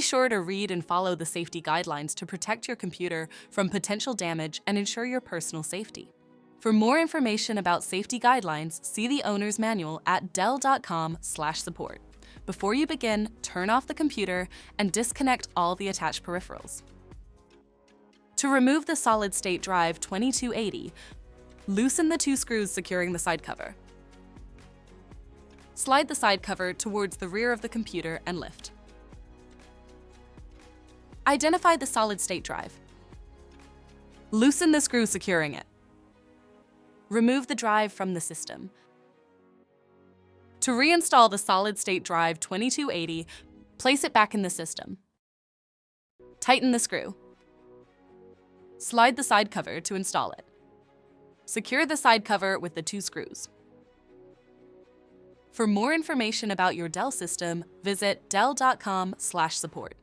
Be sure to read and follow the safety guidelines to protect your computer from potential damage and ensure your personal safety. For more information about safety guidelines, see the owner's manual at dell.com/support. Before you begin, turn off the computer and disconnect all the attached peripherals. To remove the solid-state drive 2280, loosen the 2 screws securing the side cover. Slide the side cover towards the rear of the computer and lift. Identify the solid-state drive. Loosen the screw securing it. Remove the drive from the system. To reinstall the solid-state drive 2280, place it back in the system. Tighten the screw. Slide the side cover to install it. Secure the side cover with the 2 screws. For more information about your Dell system, visit dell.com/support.